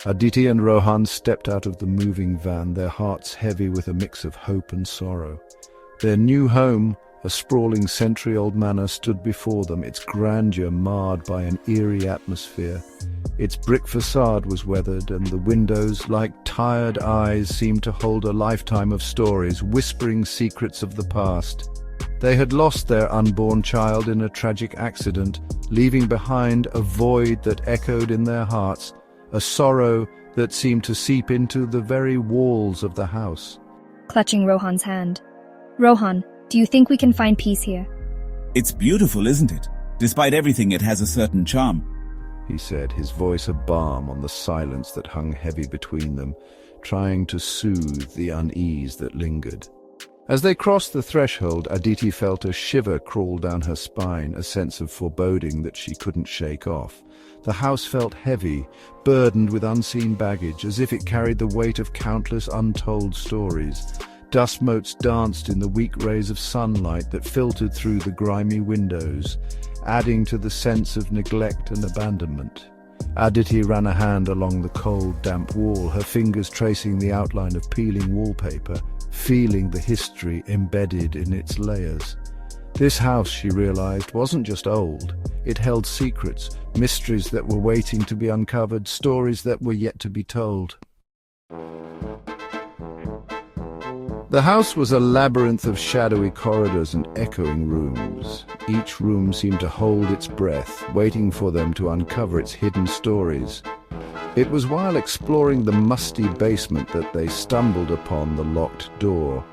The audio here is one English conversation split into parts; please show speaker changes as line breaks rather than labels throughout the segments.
Aditi and Rohan stepped out of the moving van, their hearts heavy with a mix of hope and sorrow. Their new home, a sprawling century-old manor, stood before them, its grandeur marred by an eerie atmosphere. Its brick facade was weathered, and the windows, like tired eyes, seemed to hold a lifetime of stories, whispering secrets of the past. They had lost their unborn child in a tragic accident, leaving behind a void that echoed in their hearts, a sorrow that seemed to seep into the very walls of the house.
Clutching Rohan's hand. Rohan, do you think we can find peace here?
It's beautiful, isn't it? Despite everything, it has a certain charm,
he said, his voice a balm on the silence that hung heavy between them, trying to soothe the unease that lingered. As they crossed the threshold, Aditi felt a shiver crawl down her spine, a sense of foreboding that she couldn't shake off. The house felt heavy, burdened with unseen baggage, as if it carried the weight of countless untold stories. Dust motes danced in the weak rays of sunlight that filtered through the grimy windows, adding to the sense of neglect and abandonment. Aditi ran a hand along the cold, damp wall, her fingers tracing the outline of peeling wallpaper, feeling the history embedded in its layers. This house, she realized, wasn't just old. It held secrets, mysteries that were waiting to be uncovered, stories that were yet to be told. The house was a labyrinth of shadowy corridors and echoing rooms. Each room seemed to hold its breath, waiting for them to uncover its hidden stories. It was while exploring the musty basement that they stumbled upon the locked door.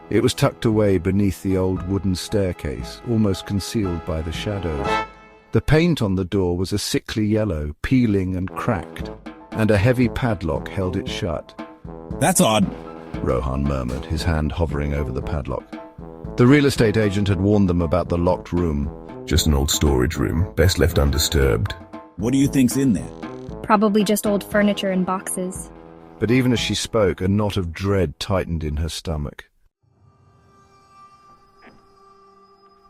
It was tucked away beneath the old wooden staircase, almost concealed by the shadows. The paint on the door was a sickly yellow, peeling and cracked, and a heavy padlock held it shut.
That's odd,
Rohan murmured, his hand hovering over the padlock. The real estate agent had warned them about the locked room.
Just an old storage room, best left undisturbed.
What do you think's in there?
Probably just old furniture and boxes.
But even as she spoke, a knot of dread tightened in her stomach.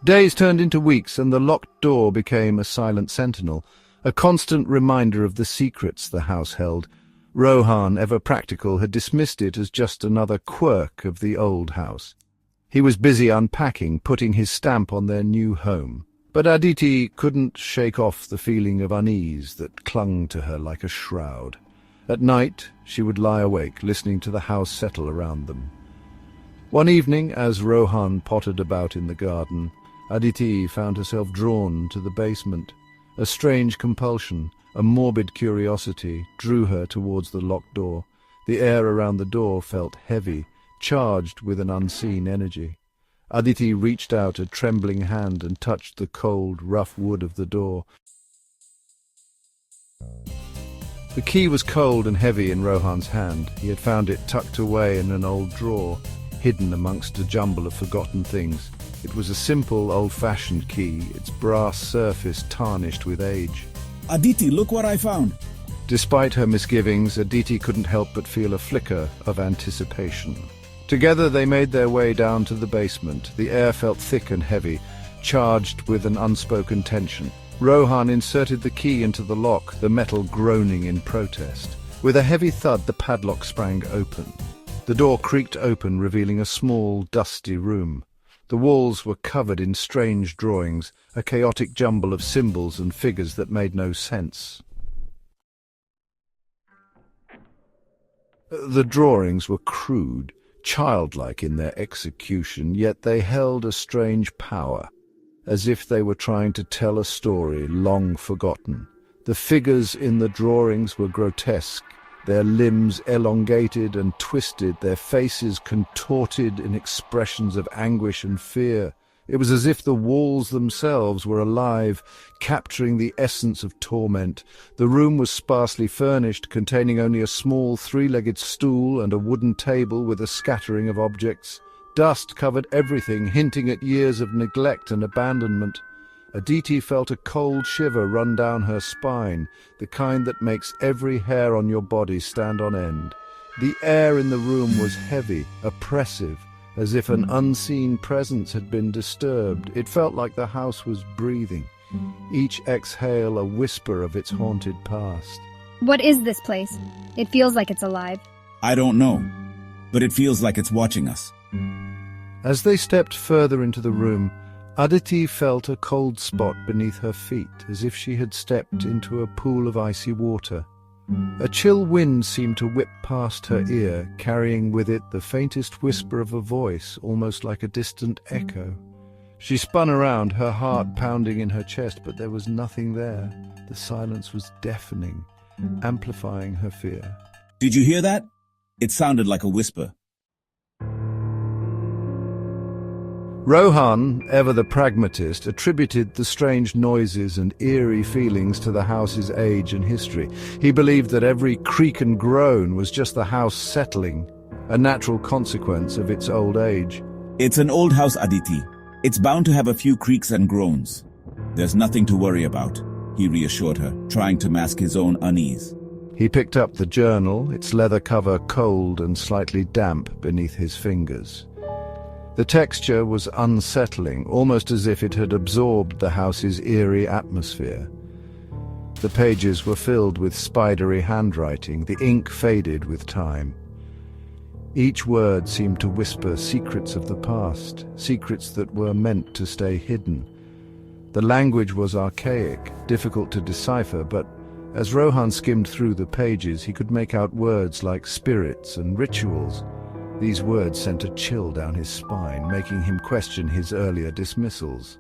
Days turned into weeks, and the locked door became a silent sentinel, a constant reminder of the secrets the house held. Rohan, ever practical, had dismissed it as just another quirk of the old house. He was busy unpacking, putting his stamp on their new home. But Aditi couldn't shake off the feeling of unease that clung to her like a shroud. At night, she would lie awake, listening to the house settle around them. One evening, as Rohan pottered about in the garden, Aditi found herself drawn to the basement. A strange compulsion, a morbid curiosity, drew her towards the locked door. The air around the door felt heavy, charged with an unseen energy. Aditi reached out a trembling hand and touched the cold, rough wood of the door. The key was cold and heavy in Rohan's hand. He had found it tucked away in an old drawer, hidden amongst a jumble of forgotten things. It was a simple, old-fashioned key, its brass surface tarnished with age.
Aditi, look what I found.
Despite her misgivings, Aditi couldn't help but feel a flicker of anticipation. Together they made their way down to the basement. The air felt thick and heavy, charged with an unspoken tension. Rohan inserted the key into the lock, the metal groaning in protest. With a heavy thud, the padlock sprang open. The door creaked open, revealing a small, dusty room. The walls were covered in strange drawings, a chaotic jumble of symbols and figures that made no sense. The drawings were crude, childlike in their execution, yet they held a strange power, as if they were trying to tell a story long forgotten. The figures in the drawings were grotesque, their limbs elongated and twisted, their faces contorted in expressions of anguish and fear. It was as if the walls themselves were alive, capturing the essence of torment. The room was sparsely furnished, containing only a small three-legged stool and a wooden table with a scattering of objects. Dust covered everything, hinting at years of neglect and abandonment. Aditi felt a cold shiver run down her spine, the kind that makes every hair on your body stand on end. The air in the room was heavy, oppressive, as if an unseen presence had been disturbed. It felt like the house was breathing, each exhale a whisper of its haunted past.
What is this place? It feels like it's alive.
I don't know, but it feels like it's watching us.
As they stepped further into the room, Aditi felt a cold spot beneath her feet, as if she had stepped into a pool of icy water. A chill wind seemed to whip past her ear, carrying with it the faintest whisper of a voice, almost like a distant echo. She spun around, her heart pounding in her chest, but there was nothing there. The silence was deafening, amplifying her fear.
Did you hear that? It sounded like a whisper.
Rohan, ever the pragmatist, attributed the strange noises and eerie feelings to the house's age and history. He believed that every creak and groan was just the house settling, a natural consequence of its old age.
It's an old house, Aditi. It's bound to have a few creaks and groans. There's nothing to worry about, he reassured her, trying to mask his own unease.
He picked up the journal, its leather cover cold and slightly damp beneath his fingers. The texture was unsettling, almost as if it had absorbed the house's eerie atmosphere. The pages were filled with spidery handwriting, the ink faded with time. Each word seemed to whisper secrets of the past, secrets that were meant to stay hidden. The language was archaic, difficult to decipher, but as Rohan skimmed through the pages, he could make out words like spirits and rituals. These words sent a chill down his spine, making him question his earlier dismissals.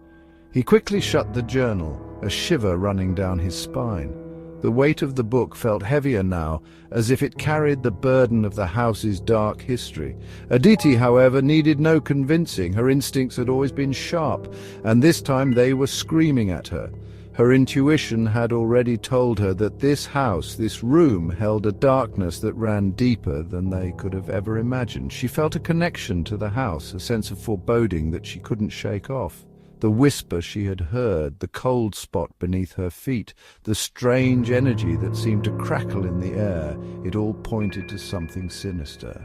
He quickly shut the journal, a shiver running down his spine. The weight of the book felt heavier now, as if it carried the burden of the house's dark history. Aditi, however, needed no convincing. Her instincts had always been sharp, and this time they were screaming at her. Her intuition had already told her that this house, this room, held a darkness that ran deeper than they could have ever imagined. She felt a connection to the house, a sense of foreboding that she couldn't shake off. The whisper she had heard, the cold spot beneath her feet, the strange energy that seemed to crackle in the air, it all pointed to something sinister.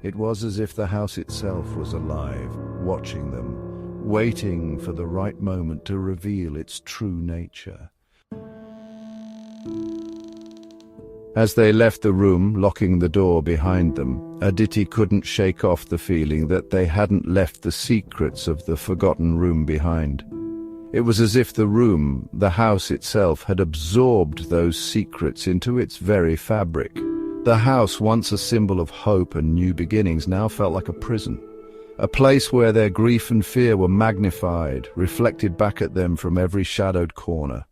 It was as if the house itself was alive, watching them, waiting for the right moment to reveal its true nature. As they left the room, locking the door behind them, Aditi couldn't shake off the feeling that they hadn't left the secrets of the forgotten room behind. It was as if the room, the house itself, had absorbed those secrets into its very fabric. The house, once a symbol of hope and new beginnings, now felt like a prison. A place where their grief and fear were magnified, reflected back at them from every shadowed corner.